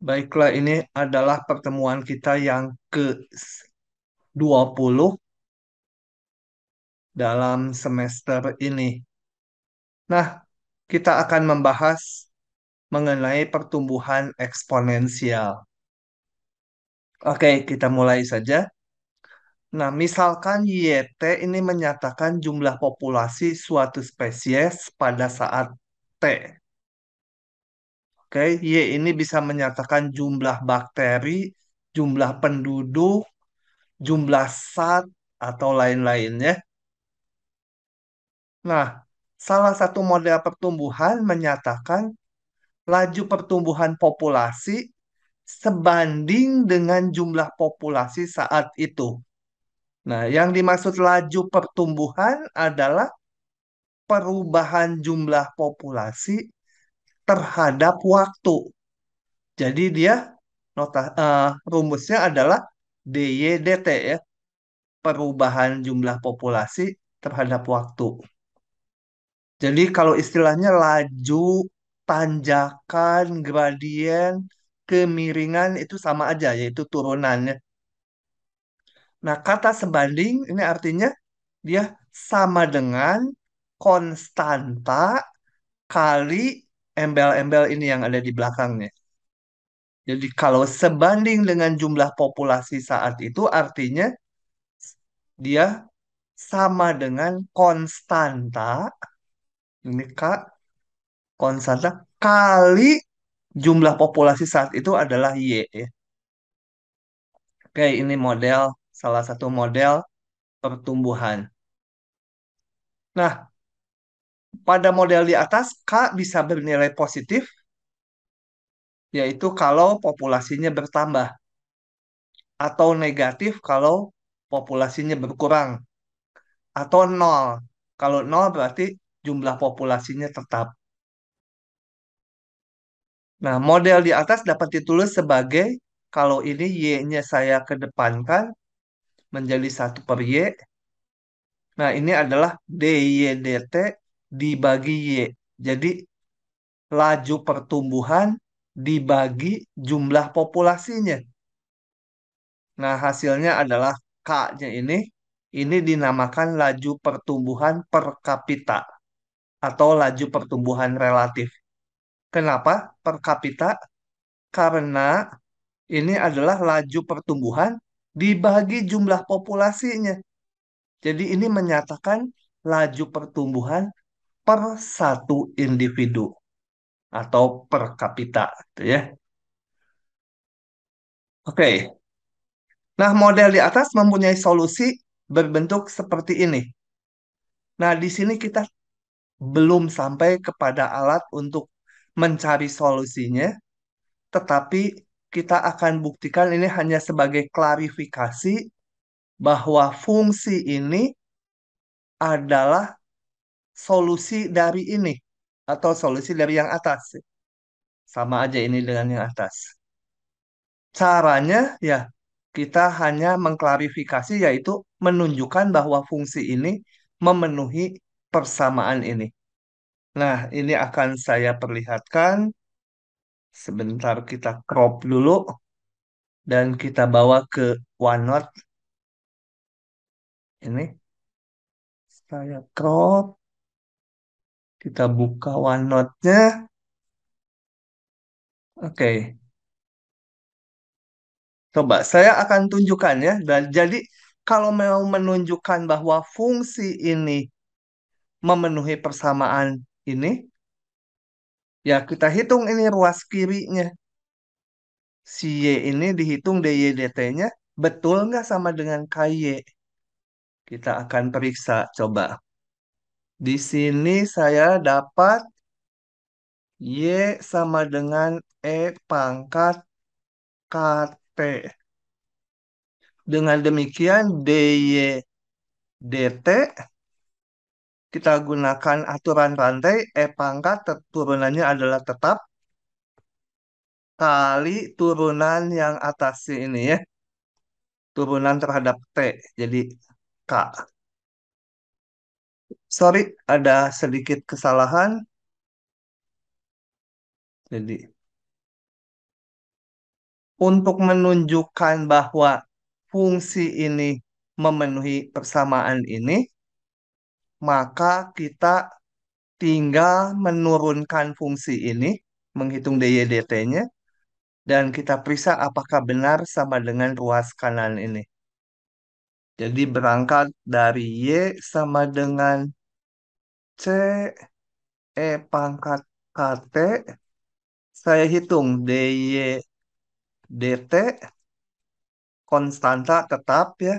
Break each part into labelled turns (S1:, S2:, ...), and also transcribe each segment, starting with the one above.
S1: Baiklah, ini adalah pertemuan kita yang ke-20 dalam semester ini. Nah, kita akan membahas mengenai pertumbuhan eksponensial. Oke, kita mulai saja. Nah, misalkan YT ini menyatakan jumlah populasi suatu spesies pada saat T. Oke, Y ini bisa menyatakan jumlah bakteri, jumlah penduduk, jumlah zat, atau lain-lainnya. Nah, salah satu model pertumbuhan menyatakan laju pertumbuhan populasi sebanding dengan jumlah populasi saat itu. Nah, yang dimaksud laju pertumbuhan adalah perubahan jumlah populasi terhadap waktu. Jadi dia rumusnya adalah DY/DT ya, perubahan jumlah populasi terhadap waktu. Jadi kalau istilahnya laju, tanjakan, gradien, kemiringan itu sama aja, yaitu turunannya. Nah, kata sebanding ini artinya dia sama dengan konstanta kali embel-embel ini yang ada di belakangnya. Jadi kalau sebanding dengan jumlah populasi saat itu artinya dia sama dengan konstanta, ini Kak, konstanta kali jumlah populasi saat itu adalah Y ya. Oke, ini salah satu model pertumbuhan. Nah, pada model di atas K bisa bernilai positif, yaitu kalau populasinya bertambah, atau negatif kalau populasinya berkurang, atau nol. Kalau nol berarti jumlah populasinya tetap. Nah, model di atas dapat ditulis sebagai kalau ini Y-nya saya kedepankan menjadi 1/Y. Nah, ini adalah DY/DT dibagi Y. Jadi, laju pertumbuhan dibagi jumlah populasinya. Nah, hasilnya adalah K-nya ini dinamakan laju pertumbuhan per kapita atau laju pertumbuhan relatif. Kenapa per kapita? Karena ini adalah laju pertumbuhan dibagi jumlah populasinya. Jadi ini menyatakan laju pertumbuhan per satu individu atau per kapita, gitu ya. Oke. Nah, model di atas mempunyai solusi berbentuk seperti ini. Nah, di sini kita belum sampai kepada alat untuk mencari solusinya, tetapi kita akan buktikan ini hanya sebagai klarifikasi bahwa fungsi ini adalah solusi dari ini atau solusi dari yang atas. Sama aja ini dengan yang atas. Caranya ya kita hanya mengklarifikasi yaitu menunjukkan bahwa fungsi ini memenuhi persamaan ini. Nah, ini akan saya perlihatkan. Sebentar kita crop dulu dan kita bawa ke OneNote. Ini saya crop, kita buka OneNote-nya. Oke, coba saya akan tunjukkan ya. Dan jadi kalau mau menunjukkan bahwa fungsi ini memenuhi persamaan ini, ya kita hitung ini ruas kirinya. Si Y ini dihitung DY/DT-nya, betul nggak sama dengan KY? Kita akan periksa, coba. Di sini saya dapat Y sama dengan E pangkat KT. Dengan demikian DY/DT kita gunakan aturan rantai E pangkat turunannya adalah tetap kali turunan yang atas ini ya. Turunan terhadap T. Jadi K. Sorry, ada sedikit kesalahan. Jadi Untuk menunjukkan bahwa fungsi ini memenuhi persamaan ini, maka kita tinggal menurunkan fungsi ini, menghitung dy/dt-nya, dan kita periksa apakah benar sama dengan ruas kanan ini. Jadi berangkat dari Y sama dengan C E pangkat KT, saya hitung dy dt konstanta tetap ya.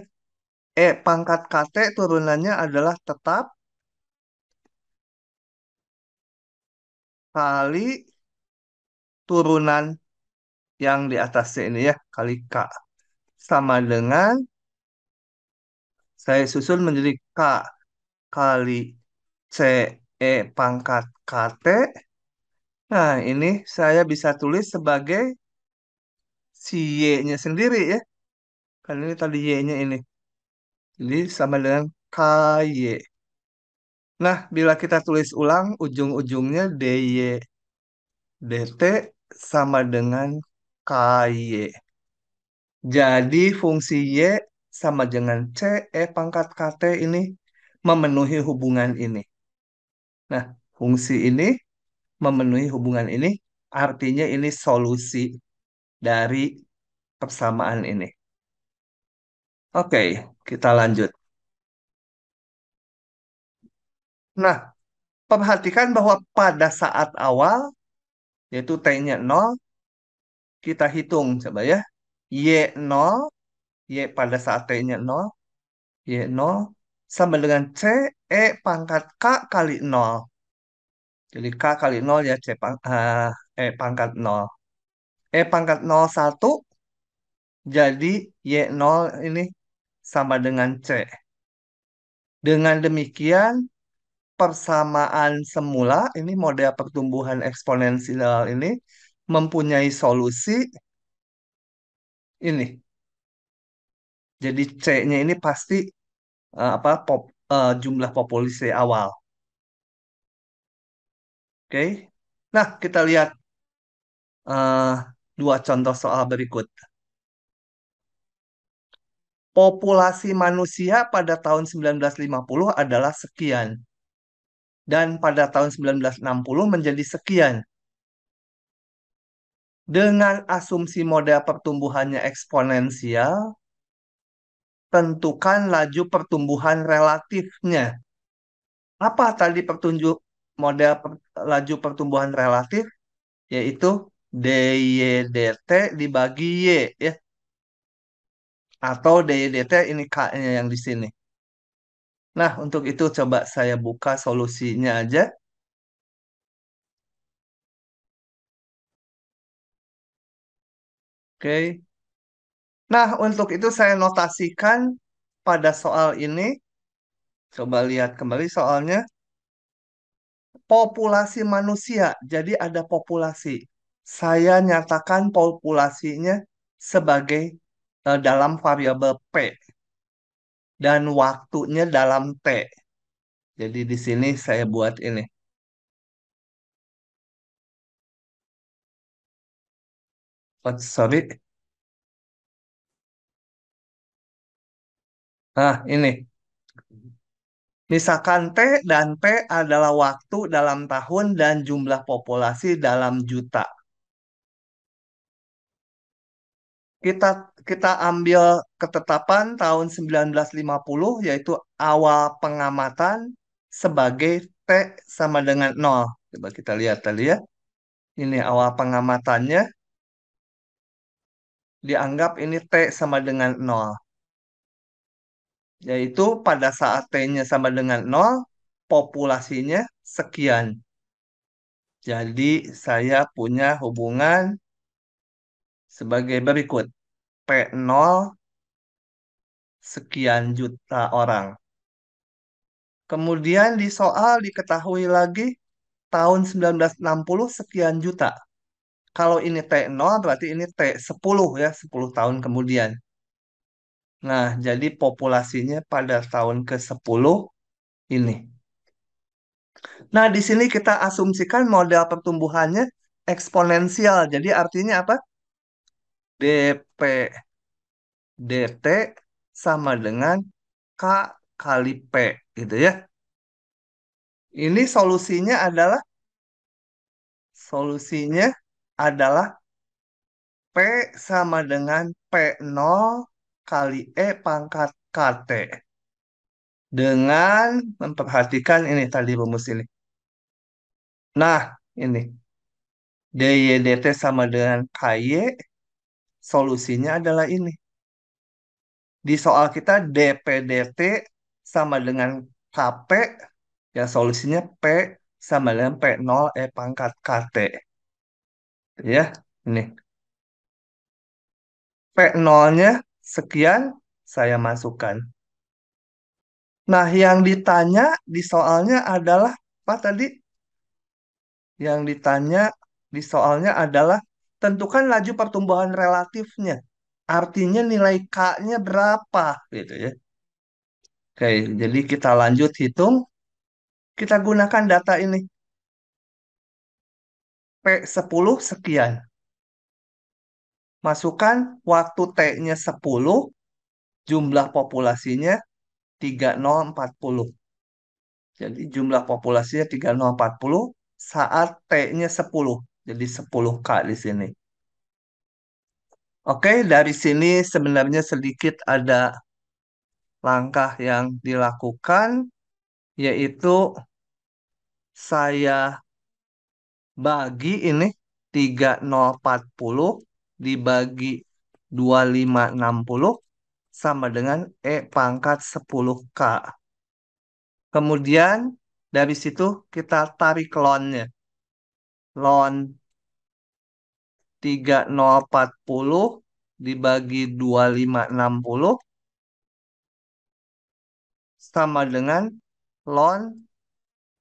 S1: E pangkat KT turunannya adalah tetap kali turunan yang di atasnya ini ya, kali K. Sama dengan, saya susun menjadi K kali C E pangkat KT. Nah, ini saya bisa tulis sebagai si Y-nya sendiri ya. Kan ini tadi Y-nya ini. Jadi sama dengan KY. Nah, bila kita tulis ulang, ujung-ujungnya DY dt sama dengan KY. Jadi fungsi Y sama dengan C E pangkat KT ini memenuhi hubungan ini. Nah, fungsi ini memenuhi hubungan ini, artinya ini solusi dari persamaan ini. Oke, kita lanjut. Nah, perhatikan bahwa pada saat awal, yaitu T-nya 0, kita hitung coba ya. Y0, Y pada saat T-nya 0, Y0 sama dengan C E pangkat K kali 0. Jadi K kali 0 ya E pangkat 0. E pangkat 01, jadi Y0 ini sama dengan C. Dengan demikian, persamaan semula, ini model pertumbuhan eksponensial ini, mempunyai solusi ini. Jadi C-nya ini pasti apa jumlah populasi awal. Oke. Nah, kita lihat eh, dua contoh soal berikut. Populasi manusia pada tahun 1950 adalah sekian dan pada tahun 1960 menjadi sekian. Dengan asumsi model pertumbuhannya eksponensial, tentukan laju pertumbuhan relatifnya. Apa tadi model laju pertumbuhan relatif? Yaitu dy/dt dibagi y ya, atau dy/dt ini k-nya yang di sini. Nah, untuk itu coba saya buka solusinya aja. Oke. Nah, untuk itu saya notasikan pada soal ini. Coba lihat kembali soalnya. Populasi manusia. Jadi ada populasi. Saya nyatakan populasinya sebagai dalam variabel P dan waktunya dalam T. Jadi di sini saya buat ini. Oh, sorry. Nah, ini. Misalkan T dan P adalah waktu dalam tahun dan jumlah populasi dalam juta. Kita kita ambil ketetapan tahun 1950 yaitu awal pengamatan sebagai T sama dengan 0. Coba kita lihat tadi ya. Ini awal pengamatannya dianggap ini T sama dengan 0. Yaitu pada saat T-nya sama dengan 0, populasinya sekian. Jadi saya punya hubungan sebagai berikut. P0 sekian juta orang. Kemudian di soal diketahui lagi tahun 1960 sekian juta. Kalau ini T0 berarti ini T10 ya, 10 tahun kemudian. Nah, jadi populasinya pada tahun ke-10 ini. Nah, di sini kita asumsikan model pertumbuhannya eksponensial. Jadi artinya apa? DP DT sama dengan K kali P gitu ya. Ini solusinya adalah P sama dengan P0 kali E pangkat KT. Dengan memperhatikan ini tadi rumus ini. Nah, ini DY DT sama dengan KY, solusinya adalah ini. Di soal kita DP DT sama dengan KP, ya solusinya P sama dengan P0 E pangkat KT. Ya, ini P0-nya sekian, saya masukkan. Nah, yang ditanya di soalnya adalah apa tadi? Yang ditanya di soalnya adalah tentukan laju pertumbuhan relatifnya. Artinya nilai K-nya berapa gitu ya. Oke, jadi kita lanjut hitung. Kita gunakan data ini. P10 sekian. Masukkan waktu T-nya 10, jumlah populasinya 3040. Jadi jumlah populasinya 3040 saat T-nya 10. Jadi 10K di sini. Oke, dari sini sebenarnya sedikit ada langkah yang dilakukan, yaitu saya bagi ini 3040 dibagi 2560 sama dengan E pangkat 10K. Kemudian dari situ kita tarik ln-nya. Ln 3040 dibagi 2560 sama dengan ln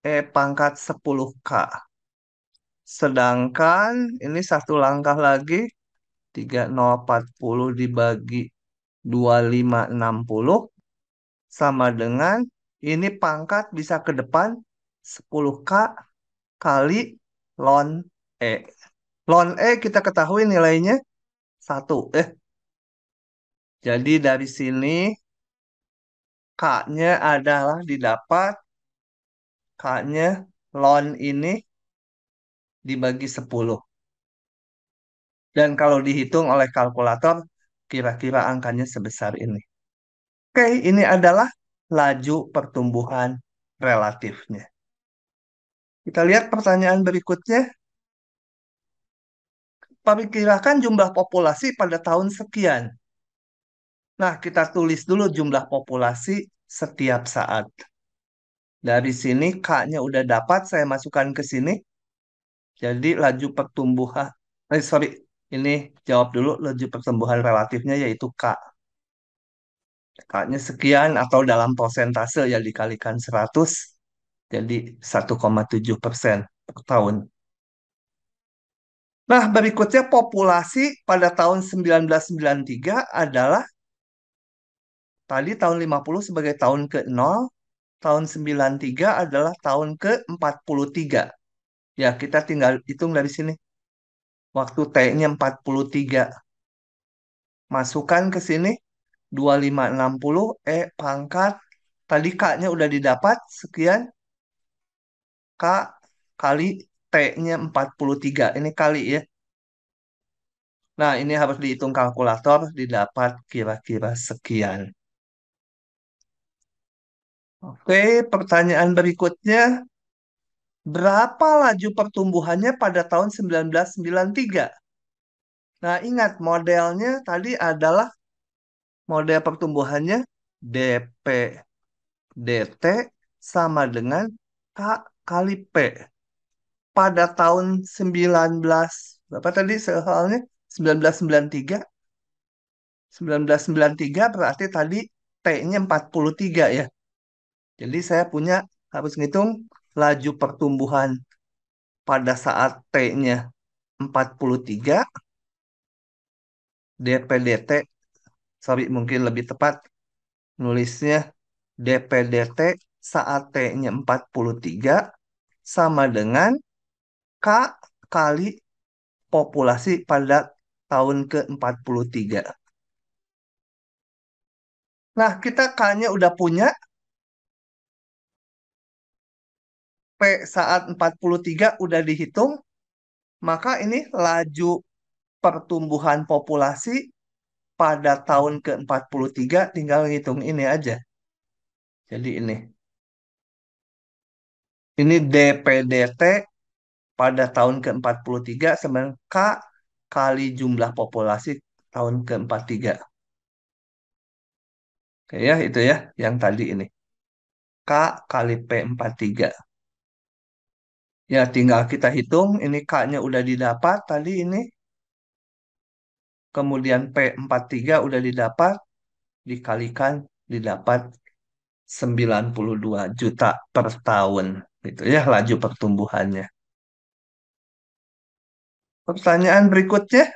S1: E pangkat 10K. Sedangkan ini satu langkah lagi, 3040 dibagi 2560 sama dengan ini pangkat bisa ke depan 10K kali ln E. Ln E kita ketahui nilainya 1. Jadi dari sini K-nya adalah didapat K-nya ln ini dibagi 10. Dan kalau dihitung oleh kalkulator, kira-kira angkanya sebesar ini. Oke, ini adalah laju pertumbuhan relatifnya. Kita lihat pertanyaan berikutnya. Perkirakan jumlah populasi pada tahun sekian. Nah, kita tulis dulu jumlah populasi setiap saat. Dari sini K-nya udah dapat, saya masukkan ke sini. Jadi laju pertumbuhan, sorry, ini jawab dulu laju pertumbuhan relatifnya yaitu K. K-nya sekian atau dalam persentase ya dikalikan 100, jadi 1,7% per tahun. Nah, berikutnya populasi pada tahun 1993 adalah tadi tahun 50 sebagai tahun ke-0, tahun 93 adalah tahun ke-43. Ya, kita tinggal hitung dari sini. Waktu T-nya 43. Masukkan ke sini 2560 pangkat. Tadi K-nya udah didapat sekian. K kali T-nya 43. Ini kali ya. Nah, ini harus dihitung kalkulator, didapat kira-kira sekian. Oke, pertanyaan berikutnya. Berapa laju pertumbuhannya pada tahun 1993? Nah, ingat modelnya tadi adalah model pertumbuhannya DP DT sama dengan K kali P. Pada tahun 19 berapa tadi soalnya? 1993. 1993 berarti tadi T-nya 43 ya. Jadi saya harus ngitung laju pertumbuhan pada saat T-nya 43 DP/DT, sorry mungkin lebih tepat nulisnya DP/DT saat T-nya 43 sama dengan K kali populasi pada tahun ke-43. Nah, kita K-nya udah punya, P saat 43 udah dihitung, maka ini laju pertumbuhan populasi pada tahun ke-43 tinggal ngitung ini aja. Jadi ini DPDT pada tahun ke-43 sama K kali jumlah populasi tahun ke-43. Oke ya, itu ya yang tadi ini. K kali P43. Ya, tinggal kita hitung. Ini K-nya udah didapat tadi ini. Kemudian P43 udah didapat. Dikalikan didapat 92 juta per tahun. Itu ya laju pertumbuhannya. Pertanyaan berikutnya.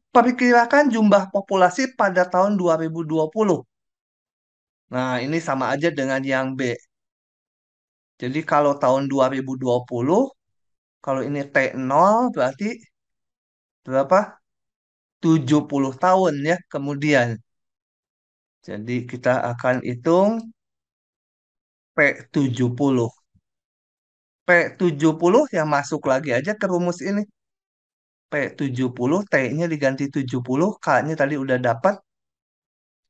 S1: Perkirakan jumlah populasi pada tahun 2020. Nah, ini sama aja dengan yang B. Jadi kalau tahun 2020, kalau ini T0 berarti berapa? 70 tahun ya kemudian. Jadi kita akan hitung P70. P70 yang masuk lagi aja ke rumus ini. P70, T-nya diganti 70, K-nya tadi udah dapat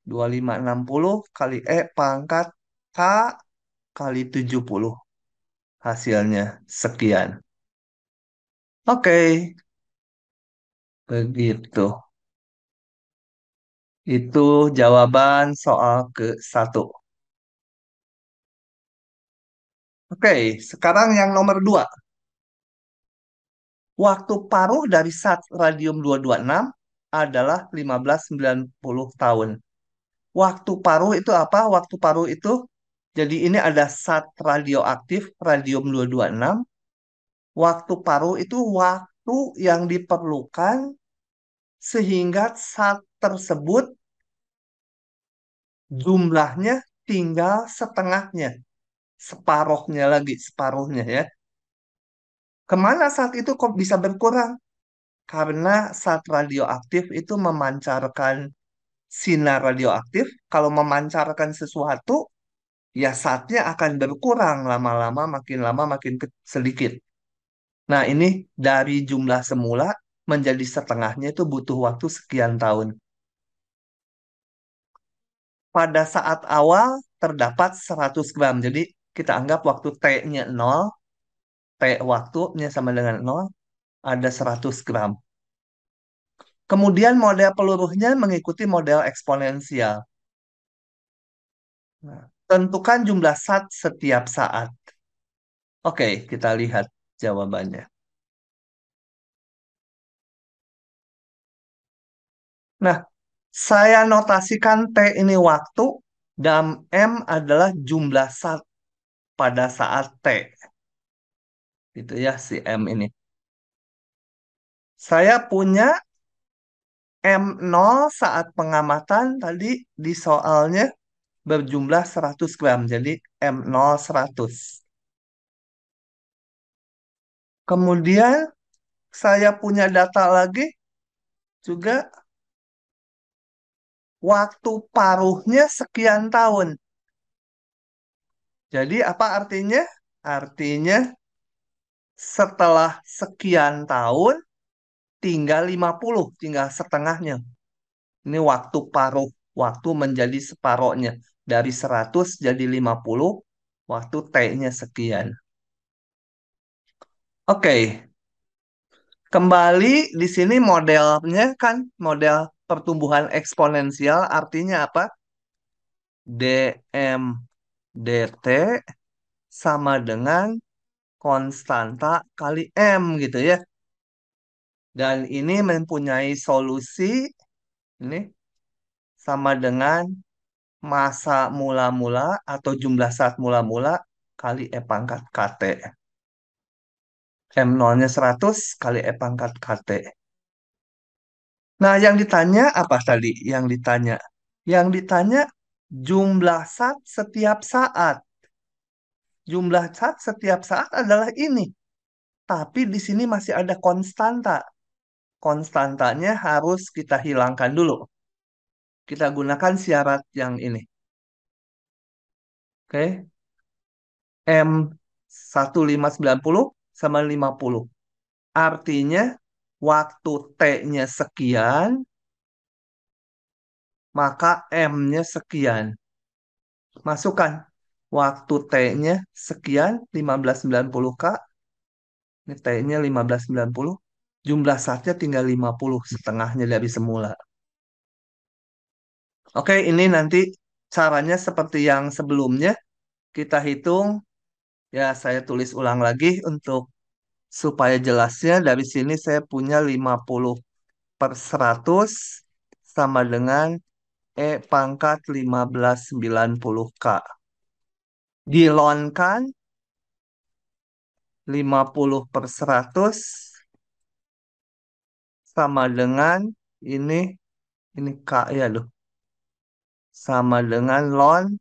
S1: 2560 kali E pangkat K kali 70. Hasilnya sekian. Oke, begitu. Itu jawaban soal ke-1. Oke, sekarang yang nomor 2. Waktu paruh dari zat radium 226 adalah 1590 tahun. Waktu paruh itu apa? Waktu paruh itu, jadi ini ada zat radioaktif radium 226. Waktu paruh itu waktu yang diperlukan sehingga zat tersebut jumlahnya tinggal setengahnya, separuhnya lagi, separuhnya ya. Kemana saat itu kok bisa berkurang? Karena zat radioaktif itu memancarkan sinar radioaktif. Kalau memancarkan sesuatu, ya zatnya akan berkurang lama makin sedikit. Nah, ini dari jumlah semula menjadi setengahnya itu butuh waktu sekian tahun. Pada saat awal terdapat 100 gram. Jadi kita anggap waktu T-nya 0, T waktunya sama dengan 0, ada 100 gram. Kemudian model pelurunya mengikuti model eksponensial. Nah, tentukan jumlah zat setiap saat. Oke, kita lihat jawabannya. Nah, saya notasikan T ini waktu dan M adalah jumlah zat pada saat T. Itu ya si M ini. Saya punya M0 saat pengamatan tadi di soalnya berjumlah 100 gram. Jadi M0 100. Kemudian saya punya data lagi juga waktu paruhnya sekian tahun. Jadi apa artinya? Artinya setelah sekian tahun tinggal 50, tinggal setengahnya. Ini waktu paruh, waktu menjadi separohnya. Dari 100 jadi 50, waktu T-nya sekian. Oke, kembali di sini modelnya kan model pertumbuhan eksponensial artinya apa? dm dt sama dengan konstanta kali M gitu ya. Dan ini mempunyai solusi ini sama dengan massa mula-mula atau jumlah saat mula-mula kali E pangkat KT. M0-nya 100 kali E pangkat KT. Nah, yang ditanya apa tadi? Yang ditanya jumlah saat setiap saat. Jumlah saat setiap saat adalah ini. Tapi di sini masih ada konstanta. konstantanya harus kita hilangkan dulu. Kita gunakan syarat yang ini. Oke. M1590 sama 50. Artinya waktu T-nya sekian, maka M-nya sekian. Masukkan waktu T-nya sekian, 1590K. Ini T-nya 1590. Jumlah saatnya tinggal 50, setengahnya dari semula. Oke, ini nanti caranya seperti yang sebelumnya. Kita hitung, ya saya tulis ulang lagi untuk supaya jelasnya. Dari sini saya punya 50/100 sama dengan E pangkat 1590K. Dilonkan 50/100 sama dengan ini K ya loh. Sama dengan ln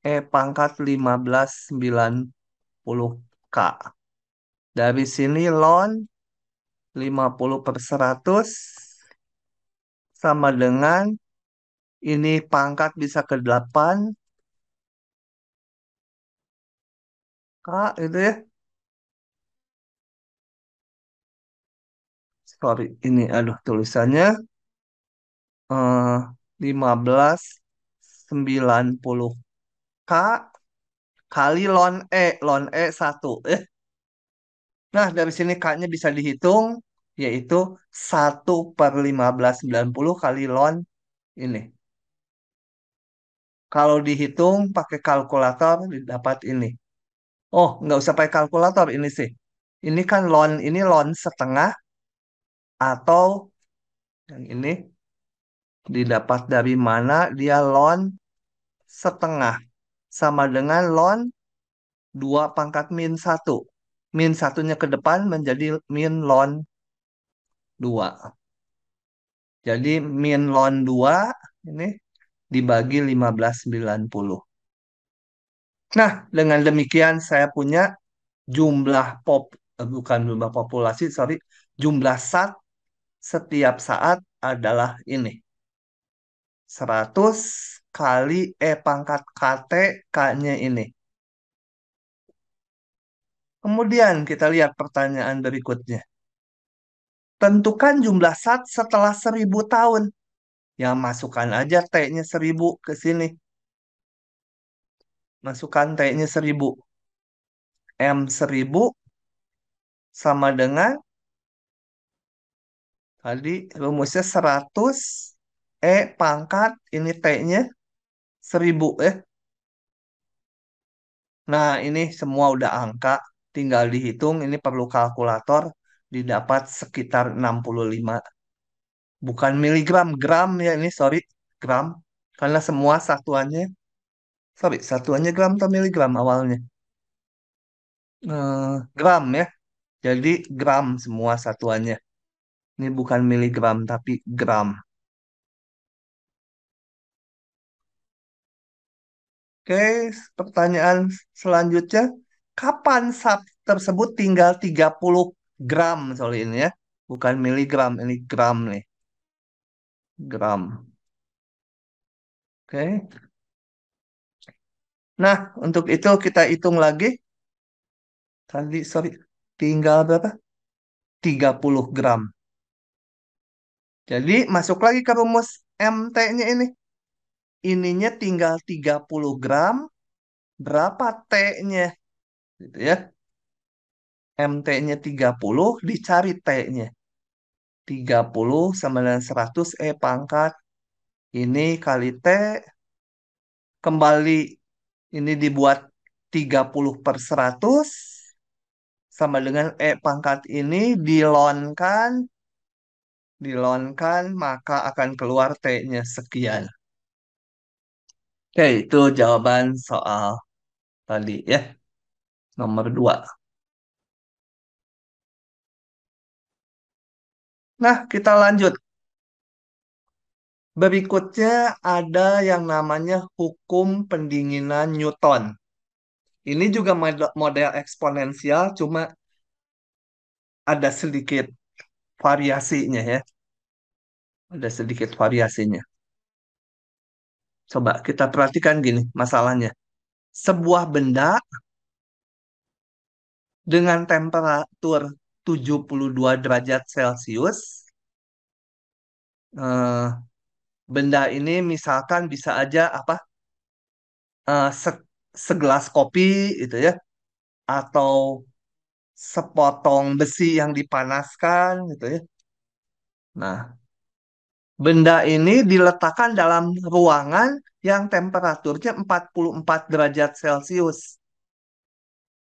S1: E pangkat 1590K. Dari sini ln 50/100 sama dengan ini pangkat bisa ke 8 K itu ya. Sorry, ini aduh tulisannya 1590K kali ln E 1. Nah, dari sini K-nya bisa dihitung, yaitu 1/1590 kali ln ini. Kalau dihitung pakai kalkulator, didapat ini. Oh, nggak usah pakai kalkulator ini sih. Ini kan ini ln setengah, atau yang ini didapat dari mana? Dia ln setengah. Sama dengan ln 2 pangkat min 1. Min satunya ke depan menjadi min ln 2. Jadi min ln 2 ini dibagi 1590. Nah, dengan demikian saya punya bukan jumlah populasi, sorry, jumlah sat setiap saat adalah ini. 100 kali E pangkat KT, K-nya ini. Kemudian kita lihat pertanyaan berikutnya. Tentukan jumlah sat setelah 1000 tahun. Ya, masukkan aja T-nya 1000 ke sini. Masukkan T-nya 1000. M1000 sama dengan tadi rumusnya 100 E pangkat ini T-nya 1000 eh. Nah, ini semua udah angka, tinggal dihitung, ini perlu kalkulator, didapat sekitar 65. Bukan miligram, gram ya ini, sorry, gram. Karena semua satuannya, sorry, satuannya gram atau miligram awalnya. Gram ya, jadi gram semua satuannya. Ini bukan miligram, tapi gram. Oke, pertanyaan selanjutnya. Kapan sat tersebut tinggal 30 gram soal ini ya? Bukan miligram, ini gram nih. Gram. Oke. Nah, untuk itu kita hitung lagi. Tadi, sorry, tinggal berapa? 30 gram. Jadi, masuk lagi ke rumus MT-nya ini. Ininya tinggal 30 gram. Berapa T-nya? Gitu ya. MT-nya 30, dicari T-nya. 30 sama dengan 100 E pangkat. Ini kali T. Kembali ini dibuat 30/100 sama dengan E pangkat ini dilonkan maka akan keluar T-nya sekian. Oke, itu jawaban soal tadi ya, nomor 2. Nah, kita lanjut. Berikutnya ada yang namanya hukum pendinginan Newton. Ini juga model eksponensial, cuma ada sedikit variasinya ya. Ada sedikit variasinya. Coba kita perhatikan gini masalahnya. Sebuah benda dengan temperatur 72 derajat Celcius, eh, benda ini misalkan bisa aja apa, segelas kopi gitu ya, atau sepotong besi yang dipanaskan gitu ya. Nah, benda ini diletakkan dalam ruangan yang temperaturnya 44 derajat Celcius.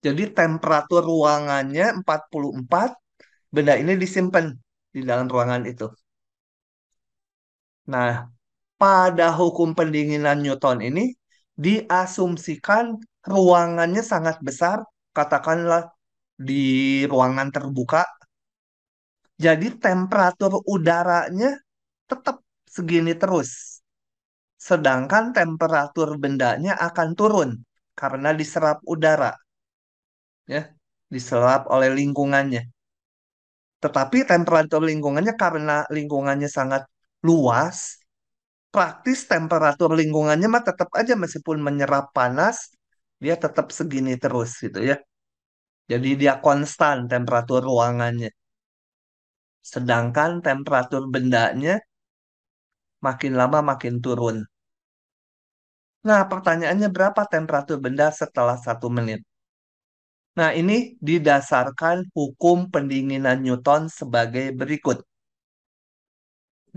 S1: Jadi temperatur ruangannya 44, benda ini disimpan di dalam ruangan itu. Nah, pada hukum pendinginan Newton ini diasumsikan ruangannya sangat besar, katakanlah di ruangan terbuka. Jadi temperatur udaranya tetap segini terus. Sedangkan temperatur bendanya akan turun karena diserap udara, ya, diserap oleh lingkungannya. Tetapi temperatur lingkungannya karena lingkungannya sangat luas, praktis temperatur lingkungannya mah tetap aja meskipun menyerap panas, dia tetap segini terus gitu ya. Jadi dia konstan temperatur ruangannya. Sedangkan temperatur bendanya makin lama makin turun. Nah, pertanyaannya berapa temperatur benda setelah 1 menit? Nah, ini didasarkan hukum pendinginan Newton sebagai berikut.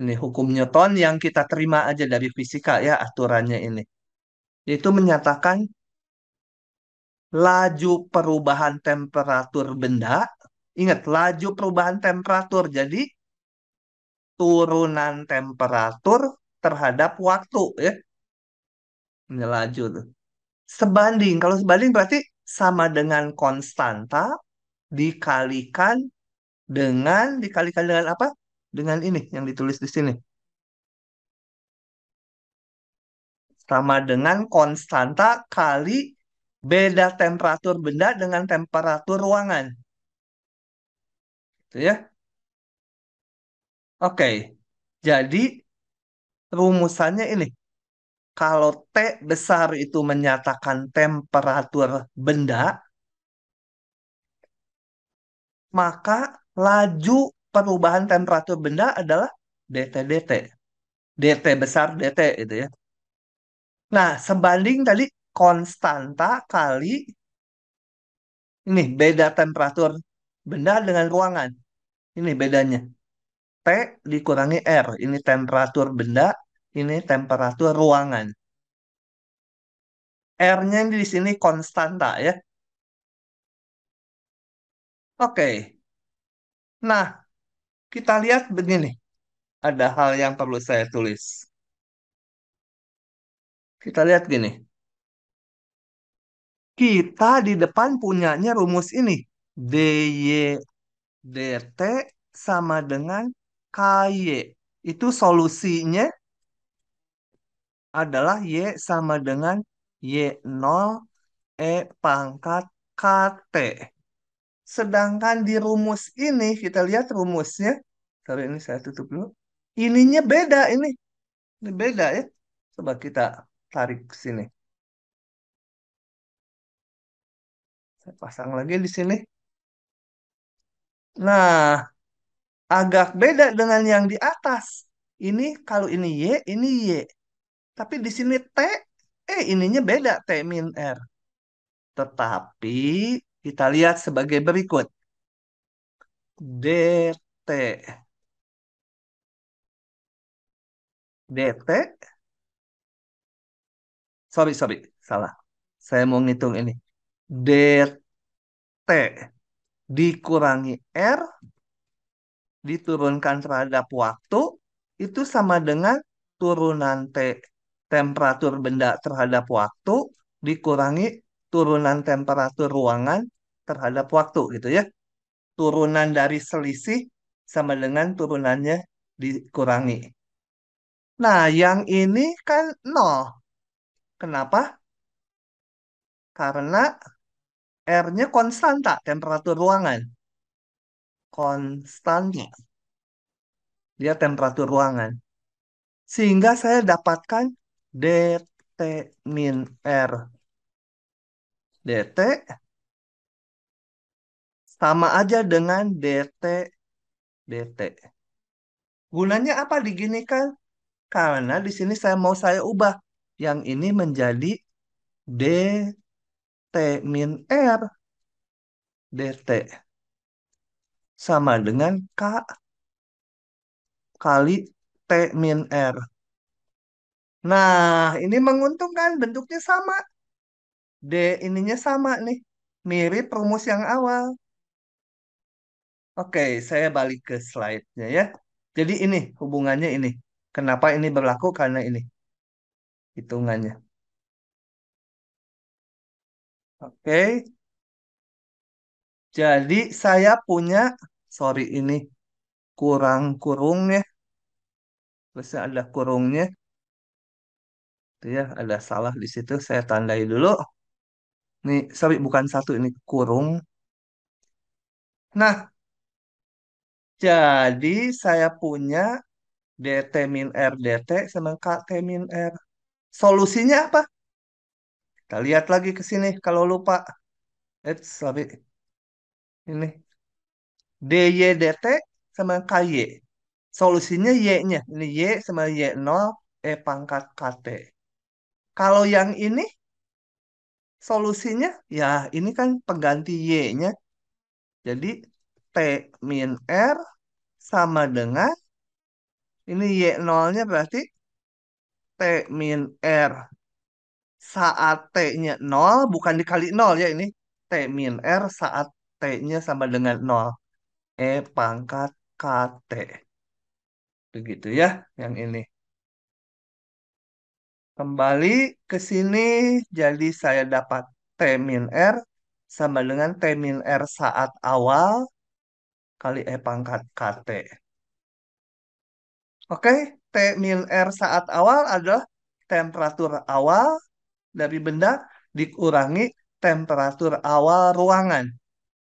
S1: Ini hukum Newton yang kita terima aja dari fisika ya aturannya ini. Yaitu menyatakan laju perubahan temperatur benda. Ingat, laju perubahan temperatur. Jadi turunan temperatur terhadap waktu ya. Ini laju tuh. Sebanding. Kalau sebanding berarti sama dengan konstanta dikalikan dikalikan dengan apa? Dengan ini yang ditulis di sini. Sama dengan konstanta kali beda temperatur benda dengan temperatur ruangan. Gitu ya. Oke. Jadi rumusannya ini. Kalau T besar itu menyatakan temperatur benda, maka laju perubahan temperatur benda adalah dt dt. dt besar dt itu ya. Nah, sebanding tadi konstanta kali ini beda temperatur benda dengan ruangan. Ini bedanya. T dikurangi R. Ini temperatur benda, ini temperatur ruangan. R-nya di sini konstanta ya. Oke. Nah, kita lihat begini. Ada hal yang perlu saya tulis. Kita lihat gini. Kita di depan punyanya rumus ini. DY dt sama dengan KY. Itu solusinya adalah Y sama dengan Y0 E pangkat KT. Sedangkan di rumus ini, kita lihat rumusnya. Sorry, ini saya tutup dulu. Ininya beda ini. Ini beda ya. Coba kita tarik ke sini. Saya pasang lagi di sini. Nah, agak beda dengan yang di atas. Ini kalau ini Y, ini Y. Tapi di sini T, ininya beda, T min R. Tetapi kita lihat sebagai berikut. DT. DT, sorry, salah. Saya mau ngitung ini. DT dikurangi R diturunkan terhadap waktu itu sama dengan turunan T temperatur benda terhadap waktu dikurangi turunan temperatur ruangan terhadap waktu gitu ya. Turunan dari selisih sama dengan turunannya dikurangi. Nah, yang ini kan nol. Kenapa? Karena R-nya konstanta temperatur ruangan. Konstanta. Dia temperatur ruangan. Sehingga saya dapatkan DT min R DT sama aja dengan DT DT. Gunanya apa diginikan? Karena di sini saya ubah yang ini menjadi DT min R DT sama dengan K kali T min R. Nah, ini menguntungkan bentuknya sama. D ininya sama nih. Mirip rumus yang awal. Oke, saya balik ke slide-nya ya. Jadi ini hubungannya ini. Kenapa ini berlaku? Karena ini hitungannya. Oke, jadi saya punya, sorry ini kurang kurungnya. Terus ada kurungnya. Itu ya, ada salah di situ. Saya tandai dulu. Nih, sorry bukan satu ini kurung. Nah, jadi saya punya DT min R DT sama KT min R. Solusinya apa? Kita lihat lagi ke sini kalau lupa. Sorry. Ini DY DT sama KY. Solusinya Y-nya. Ini Y sama Y0 E pangkat KT. Kalau yang ini solusinya ya ini kan pengganti Y-nya. Jadi T min R sama dengan ini Y0-nya berarti T min R saat T-nya 0 bukan dikali 0 ya ini. T min R saat T-nya sama dengan 0. E pangkat KT. Begitu ya yang ini. Kembali ke sini, jadi saya dapat T min R sama dengan T min R saat awal kali E pangkat KT. Oke, T min R saat awal adalah temperatur awal dari benda dikurangi temperatur awal ruangan.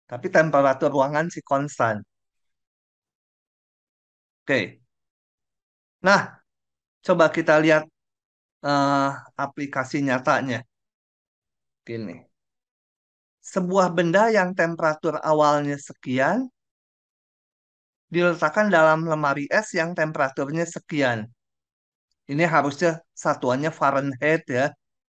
S1: Tapi temperatur ruangan si konstan. Oke, nah coba kita lihat eh, aplikasi nyatanya. Gini, sebuah benda yang temperatur awalnya sekian diletakkan dalam lemari es yang temperaturnya sekian. Ini harusnya satuannya Fahrenheit ya.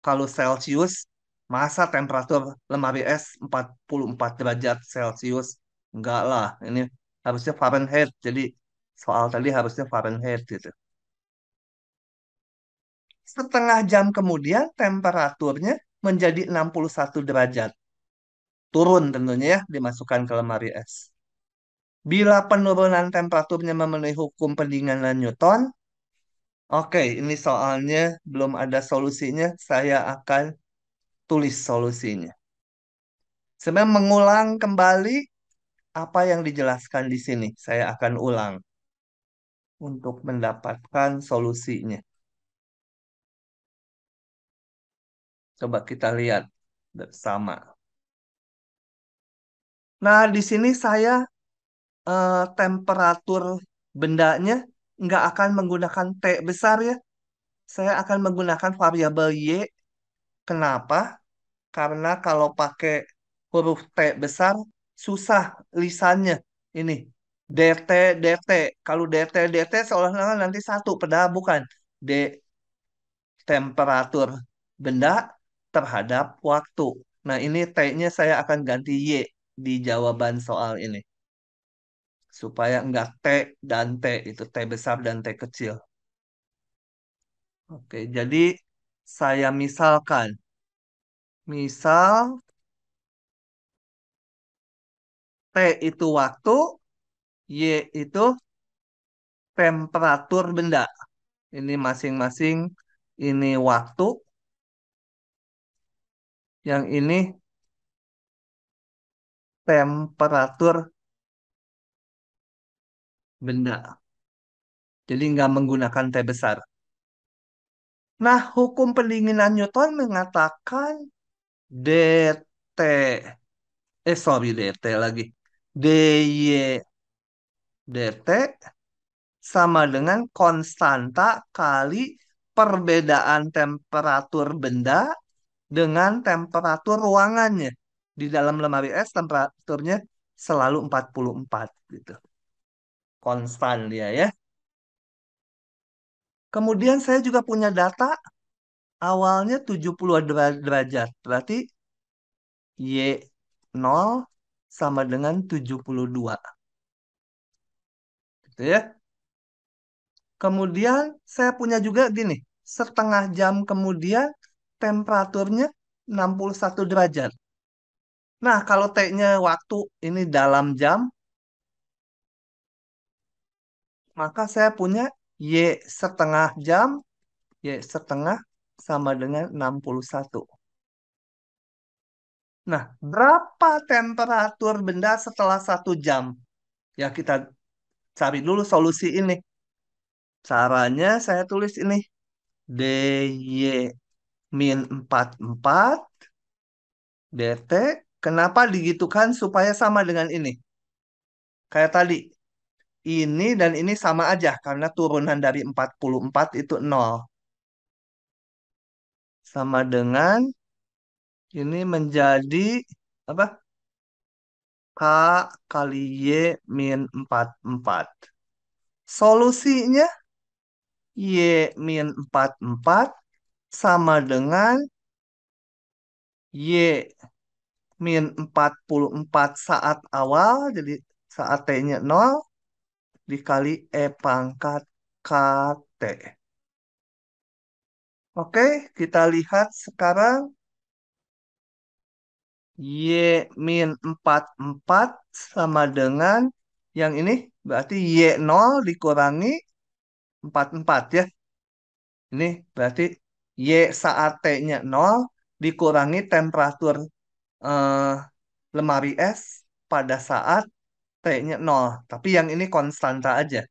S1: Kalau Celsius, masa temperatur lemari es 44 derajat Celsius? Enggak lah, ini harusnya Fahrenheit. Jadi soal tadi harusnya Fahrenheit gitu. Setengah jam kemudian temperaturnya menjadi 61 derajat. Turun tentunya ya, dimasukkan ke lemari es. Bila penurunan temperaturnya memenuhi hukum pendinginan Newton, oke, ini soalnya belum ada solusinya. Saya akan tulis solusinya. Sebenarnya mengulang kembali apa yang dijelaskan di sini. Saya akan ulang untuk mendapatkan solusinya. Coba kita lihat bersama. Nah, di sini saya temperatur bendanya nggak akan menggunakan T besar ya. Saya akan menggunakan variabel Y. Kenapa? Karena kalau pakai huruf T besar, susah lisannya. Ini, DT, DT. Kalau DT, DT seolah-olah nanti satu, padahal bukan. D, temperatur benda terhadap waktu. Nah, ini T-nya saya akan ganti Y di jawaban soal ini. Supaya enggak T dan T, itu T besar dan T kecil. Oke, jadi saya misalkan. Misal T itu waktu, Y itu temperatur benda. Ini masing-masing ini waktu, yang ini temperatur benda. Jadi nggak menggunakan T besar. Nah, hukum pendinginan Newton mengatakan DT, sorry DT lagi, DY DT sama dengan konstanta kali perbedaan temperatur benda dengan temperatur ruangannya. Di dalam lemari es temperaturnya selalu 44 gitu. Konstan dia ya. Kemudian saya juga punya data awalnya 70 derajat. Berarti Y0 sama dengan 72. Gitu ya. Kemudian saya punya juga gini. Setengah jam kemudian temperaturnya 61 derajat. Nah, kalau T-nya waktu ini dalam jam, maka saya punya Y setengah jam, Y setengah sama dengan 61. Nah, berapa temperatur benda setelah 1 jam? Ya, kita cari dulu solusi ini. Caranya saya tulis ini. DY min 44 DT. Kenapa digitukan supaya sama dengan ini? Kayak tadi, ini dan ini sama aja karena turunan dari 44 itu 0. Sama dengan ini menjadi apa? K kali Y min 44. Solusinya Y min 44 sama dengan Y min 44 saat awal, jadi saat T-nya 0, dikali E pangkat KT. Oke, kita lihat sekarang Y min 44 sama dengan yang ini, berarti Y0 dikurangi 44 ya. Ini berarti Y saat T-nya 0 dikurangi temperatur eh, lemari es pada saat T-nya 0. Tapi yang ini konstanta aja.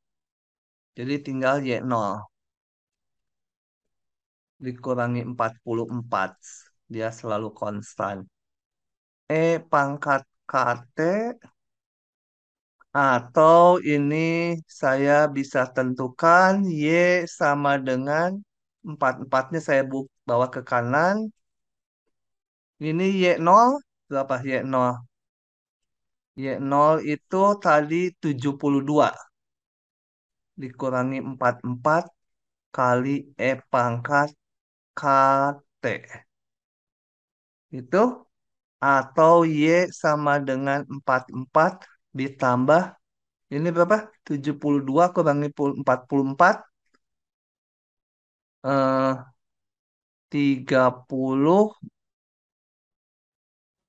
S1: Jadi tinggal Y0 dikurangi 44. Dia selalu konstan. E pangkat KT atau ini saya bisa tentukan Y sama dengan 44-nya saya bawa ke kanan. Ini Y0 berapa Y0? Y0 itu tadi 72 dikurangi 44 kali E pangkat KT. Itu atau Y sama dengan 44 ditambah ini berapa? 72 kurangi 44 30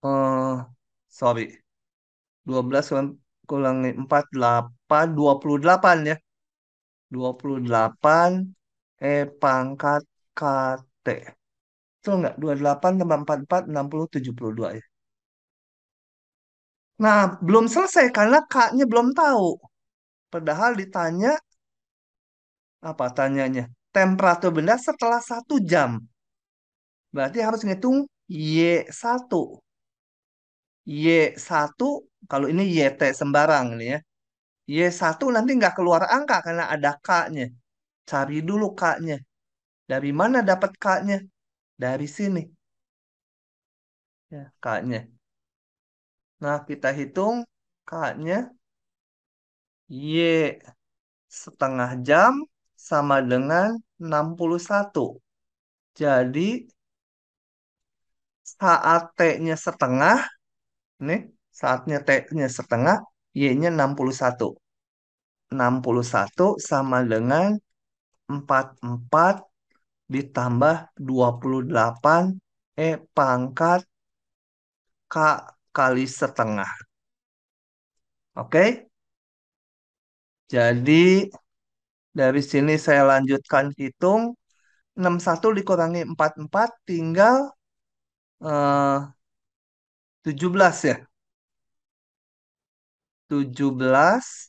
S1: eh sorry 12 kurangi 4 8 28 ya. 28 E pangkat KT. Betul nggak? 28 tambah 44 60 72 ya. Nah, belum selesai karena K-nya belum tahu. Padahal ditanya, apa tanyanya? Temperatur benda setelah 1 jam. Berarti harus ngitung Y1. Y1, kalau ini YT sembarang nih ya. Y1 nanti nggak keluar angka karena ada K-nya. Cari dulu K-nya. Dari mana dapat K-nya? Dari sini. Ya, K-nya. Nah, kita hitung K-nya. Y setengah jam sama dengan 61. Jadi saat T-nya setengah, nih, saatnya T-nya setengah, Y-nya 61. 61 sama dengan 44 ditambah 28 E pangkat K kali setengah. Oke? Jadi dari sini saya lanjutkan hitung. 61 dikurangi 44 tinggal 17 ya. 17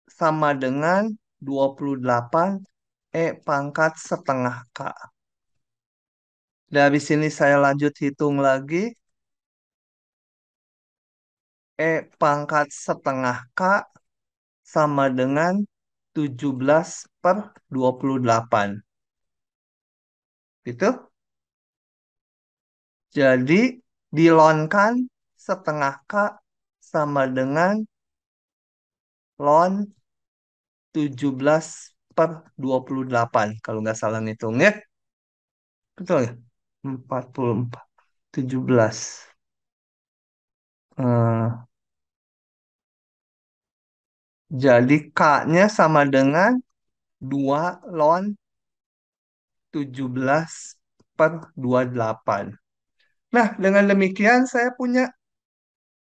S1: sama dengan 28 E pangkat setengah K. Dari sini saya lanjut hitung lagi. E pangkat setengah K sama dengan 17/28. Gitu. Jadi dilonkan setengah K sama dengan ln 17/28. Kalau nggak salah ngitung ya. Betul ya? 44, 17. Eh, jadi K-nya sama dengan 2 ln 17/28. Nah, dengan demikian saya punya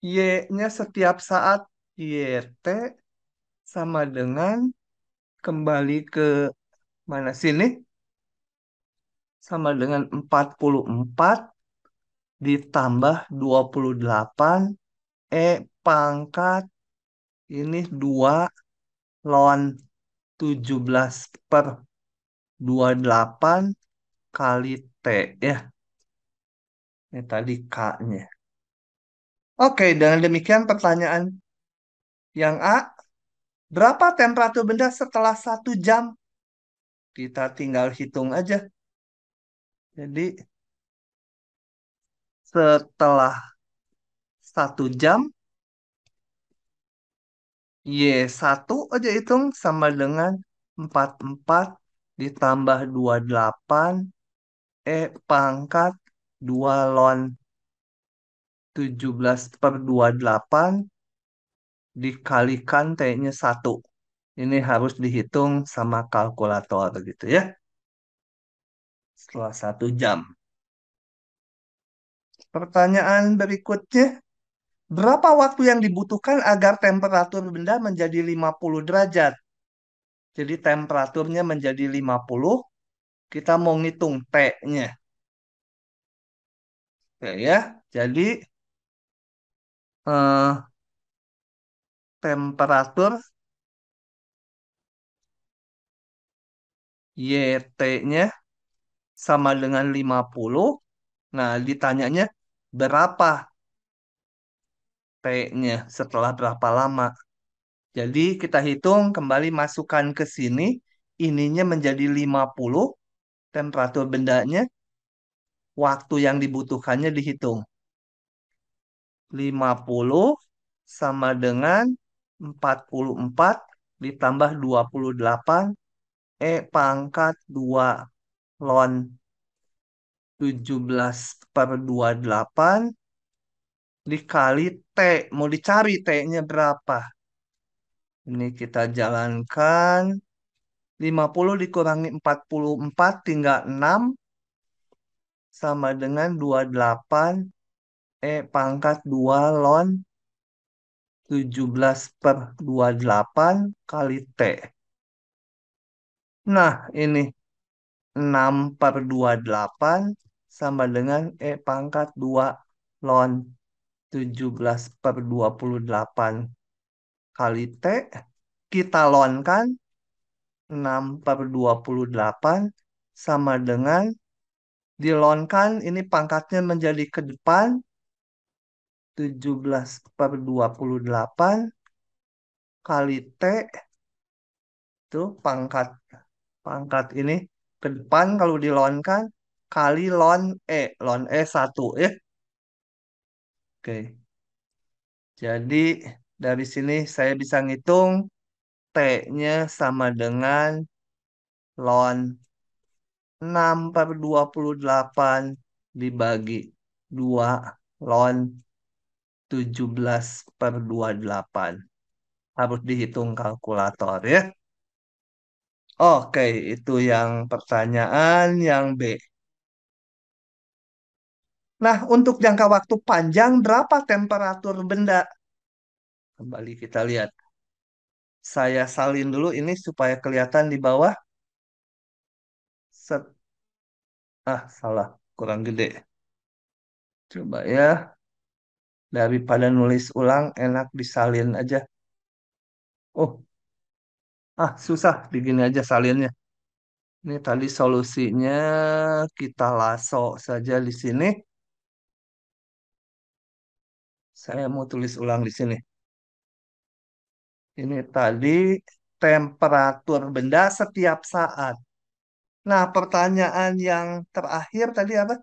S1: Y-nya setiap saat YT sama dengan kembali ke mana sini? Sama dengan 44 ditambah 28 pangkat ini 2 ln 17/28 kali T ya. Ini tadi K-nya. Oke, dengan demikian pertanyaan yang A, berapa temperatur benda setelah 1 jam? Kita tinggal hitung aja. Jadi setelah 1 jam, Y1 aja hitung sama dengan 44 ditambah 28 pangkat 2 ln 17/28 dikalikan T-nya 1. Ini harus dihitung sama kalkulator gitu ya. Setelah 1 jam. Pertanyaan berikutnya, berapa waktu yang dibutuhkan agar temperatur benda menjadi 50 derajat? Jadi temperaturnya menjadi 50, kita mau ngitung T-nya. Oke ya, jadi eh, temperatur YT-nya sama dengan 50. Nah, ditanyanya berapa T-nya setelah berapa lama. Jadi kita hitung kembali masukkan ke sini. Ininya menjadi 50. Temperatur bendanya. Waktu yang dibutuhkannya dihitung. 50 sama dengan 44 ditambah 28 pangkat 2 ln 17/28 dikali T. Mau dicari T-nya berapa? Ini kita jalankan. 50 dikurangi 44 tinggal 6 sama dengan 28 pangkat 2 ln 17/28 kali T. Nah, ini 6/28 sama dengan pangkat 2 ln 17/28 kali T. Kita lonkan 6/28 sama dengan dilonkan ini pangkatnya menjadi ke depan 17/28 kali T itu pangkat pangkat ini ke depan kalau dilonkan kali ln E 1 ya. Oke. Jadi dari sini saya bisa ngitung T-nya sama dengan ln 6/28 dibagi 2 ln 17/28. Harus dihitung kalkulator ya. Oke, itu yang pertanyaan yang B. Nah, untuk jangka waktu panjang berapa temperatur benda? Kembali kita lihat. Saya salin dulu ini supaya kelihatan di bawah. Set. Salah. Kurang gede. Coba ya. Daripada nulis ulang, enak disalin aja. Oh, susah. Begini aja salinnya. Ini tadi solusinya kita lasso saja di sini. Saya mau tulis ulang di sini. Ini tadi temperatur benda setiap saat. Nah, pertanyaan yang terakhir tadi apa?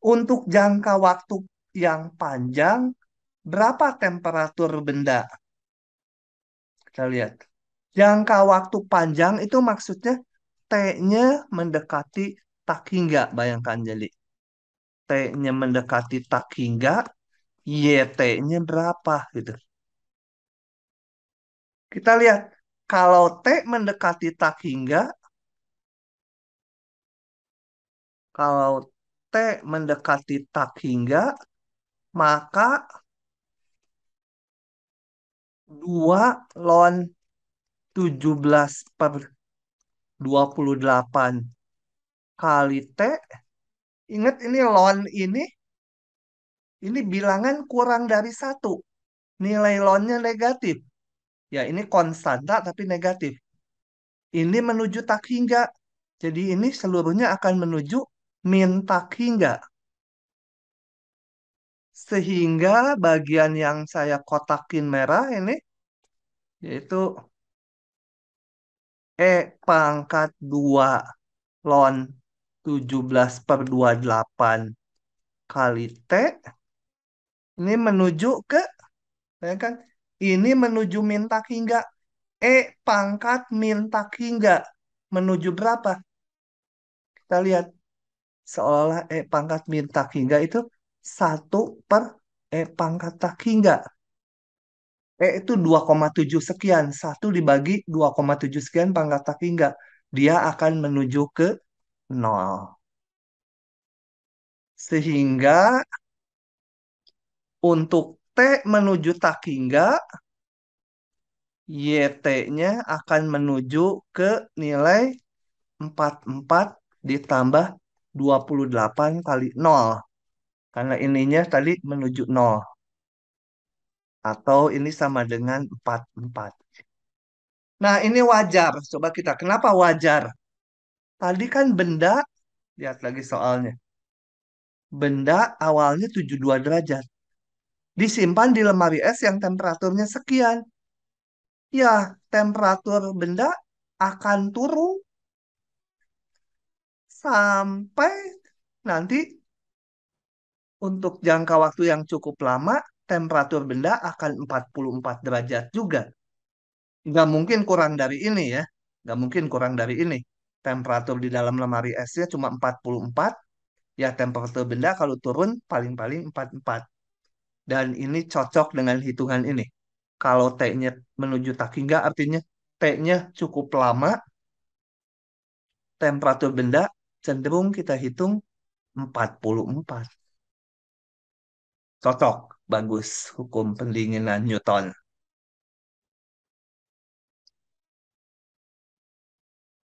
S1: Untuk jangka waktu yang panjang, berapa temperatur benda? Kita lihat. Jangka waktu panjang itu maksudnya T-nya mendekati tak hingga. Bayangkan jadi. T-nya mendekati tak hingga, YT-nya berapa gitu. Kita lihat. Kalau T mendekati tak hingga, kalau T mendekati tak hingga, maka 2 ln 17 per 28 kali T. Ingat ini ln ini bilangan kurang dari satu. Nilai ln-nya negatif. Ya, ini konstanta tapi negatif. Ini menuju tak hingga. Jadi ini seluruhnya akan menuju min tak hingga. Sehingga bagian yang saya kotakin merah ini, yaitu E pangkat 2 ln 17 per 28 kali T. Ini menuju ke, ya kan? Ini menuju min tak hingga. E pangkat min tak hingga. Menuju berapa? Kita lihat. Seolah E pangkat min tak hingga itu 1 per E pangkat tak hingga. E itu 2,7 sekian. 1 dibagi 2,7 sekian pangkat tak hingga. Dia akan menuju ke 0. Sehingga untuk T menuju tak hingga, YT-nya akan menuju ke nilai 44 ditambah 28 kali 0. Karena ininya tadi menuju 0. Atau ini sama dengan 44. Nah, ini wajar. Coba kita, kenapa wajar? Tadi kan benda, lihat lagi soalnya. Benda awalnya 72 derajat. Disimpan di lemari es yang temperaturnya sekian. Ya, temperatur benda akan turun sampai nanti untuk jangka waktu yang cukup lama, temperatur benda akan 44 derajat juga. Nggak mungkin kurang dari ini ya. Nggak mungkin kurang dari ini. Temperatur di dalam lemari esnya cuma 44. Ya temperatur benda kalau turun paling-paling 44. Dan ini cocok dengan hitungan ini. Kalau T-nya menuju tak hingga artinya T-nya cukup lama. Temperatur benda cenderung kita hitung 44. Cocok. Bagus. Hukum pendinginan Newton.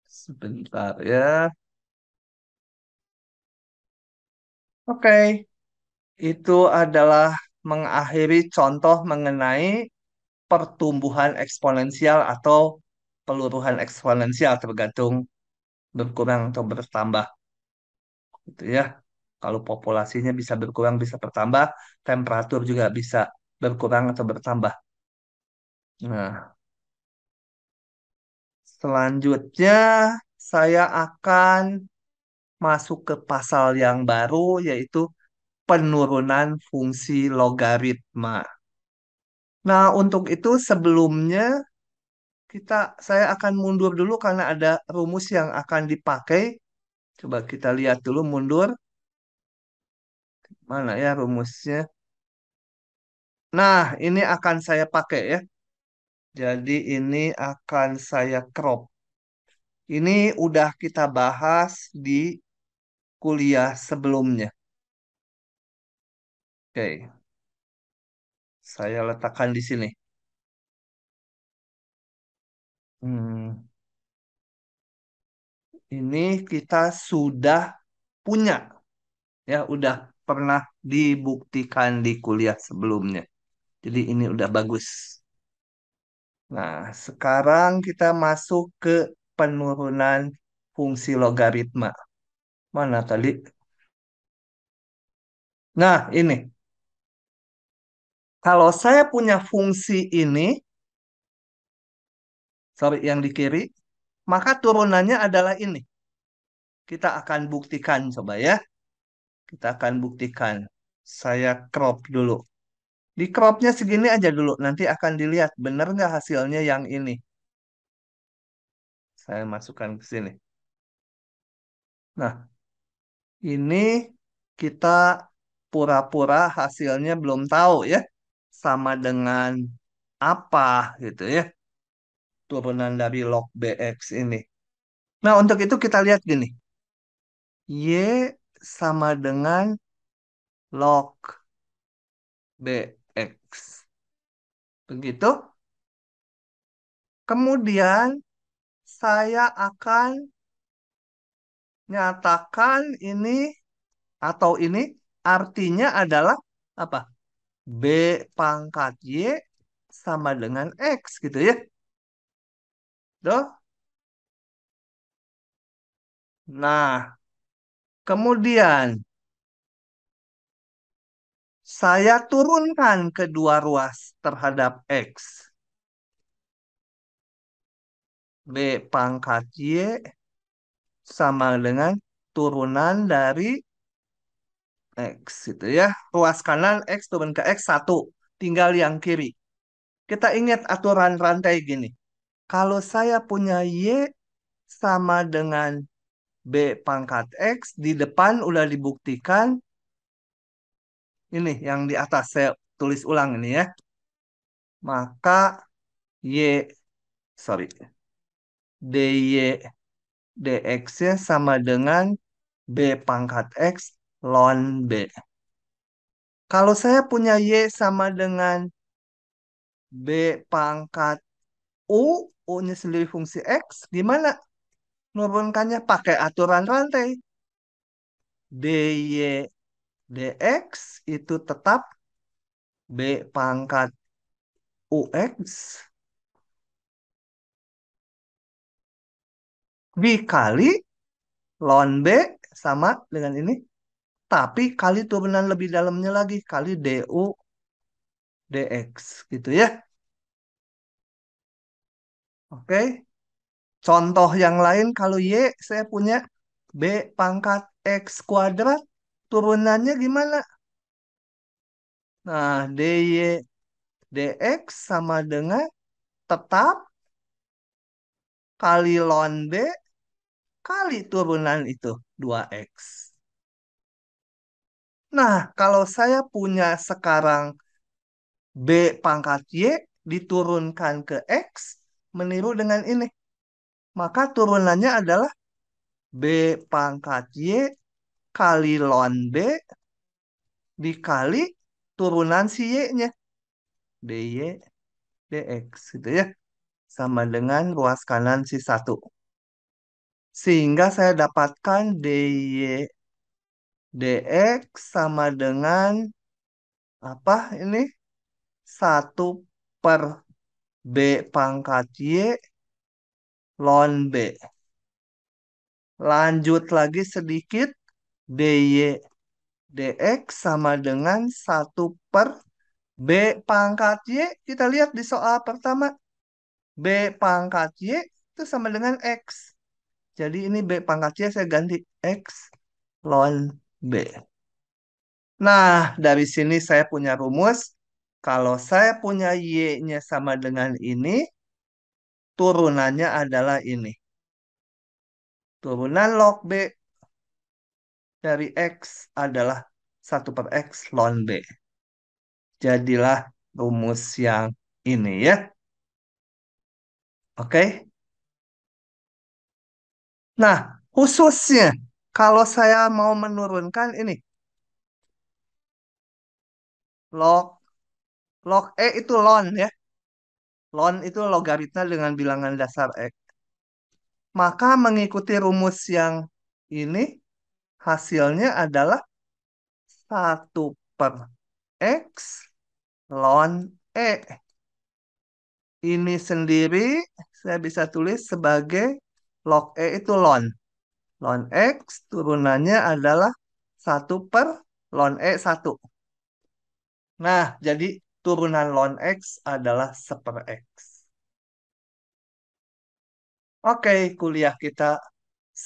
S1: Sebentar ya. Oke. Itu adalah mengakhiri contoh mengenai pertumbuhan eksponensial atau peluruhan eksponensial tergantung berkurang atau bertambah gitu ya. Kalau populasinya bisa berkurang bisa bertambah, temperatur juga bisa berkurang atau bertambah. Nah, selanjutnya saya akan masuk ke pasal yang baru yaitu penurunan fungsi logaritma. Nah, untuk itu sebelumnya saya akan mundur dulu karena ada rumus yang akan dipakai. Coba kita lihat dulu mundur. Mana ya rumusnya? Nah, ini akan saya pakai ya. Jadi ini akan saya crop. Ini udah kita bahas di kuliah sebelumnya. Oke, saya letakkan di sini. Hmm, ini kita sudah punya ya, udah pernah dibuktikan di kuliah sebelumnya. Jadi ini udah bagus. Nah, sekarang kita masuk ke penurunan fungsi logaritma. Mana tadi? Nah, ini. Kalau saya punya fungsi ini, sorry, yang di kiri, maka turunannya adalah ini. Kita akan buktikan, coba ya. Kita akan buktikan. Saya crop dulu. Di cropnya segini aja dulu. Nanti akan dilihat benar nggak hasilnya yang ini. Saya masukkan ke sini. Nah, ini kita pura-pura hasilnya belum tahu ya. Sama dengan apa gitu ya. Turunan dari log BX ini. Nah, untuk itu kita lihat gini. Y sama dengan log BX. Begitu. Kemudian saya akan nyatakan ini atau ini artinya adalah apa? B pangkat Y sama dengan X gitu ya. Tuh. Nah, kemudian saya turunkan kedua ruas terhadap X. B pangkat Y sama dengan turunan dari X itu ya. Ruas kanan X turun ke X satu. Tinggal yang kiri. Kita ingat aturan rantai gini. Kalau saya punya Y sama dengan B pangkat X, di depan udah dibuktikan. Ini yang di atas saya tulis ulang ini ya. Maka Y, sorry, DY DX-nya sama dengan B pangkat X ln B. Kalau saya punya Y sama dengan B pangkat U, U-nya sendiri fungsi X, gimana? Menurunkannya pakai aturan rantai. DY DX itu tetap B pangkat UX dikali ln B sama dengan ini. Tapi kali turunan lebih dalamnya lagi, kali DU DX gitu ya. Oke. Contoh yang lain kalau Y saya punya B pangkat X kuadrat. Turunannya gimana? Nah, DY DX sama dengan tetap kali ln B kali turunan itu 2X. Nah, kalau saya punya sekarang B pangkat Y diturunkan ke X meniru dengan ini. Maka turunannya adalah B pangkat Y kali ln B dikali turunan si Y-nya. DY DX gitu ya. Sama dengan ruas kanan si satu. Sehingga saya dapatkan DY DX sama dengan apa ini? Satu per B pangkat Y ln B. Lanjut lagi sedikit. DY DX sama dengan satu per B pangkat Y. Kita lihat di soal pertama. B pangkat Y itu sama dengan X. Jadi ini B pangkat Y saya ganti X ln B. Nah, dari sini saya punya rumus. Kalau saya punya Y-nya sama dengan ini, turunannya adalah ini. Turunan log B dari X adalah satu per X ln B. Jadilah rumus yang ini ya. Oke. Nah, khususnya kalau saya mau menurunkan ini log log E itu ln ya. Ln itu logaritma dengan bilangan dasar X. Maka mengikuti rumus yang ini hasilnya adalah satu per X ln E. Ini sendiri saya bisa tulis sebagai log E itu ln. Ln X turunannya adalah satu per ln E satu. Nah, jadi turunan ln X adalah 1/X. Oke, kuliah kita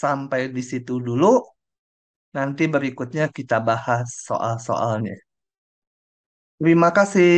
S1: sampai di situ dulu. Nanti berikutnya kita bahas soal-soalnya. Terima kasih.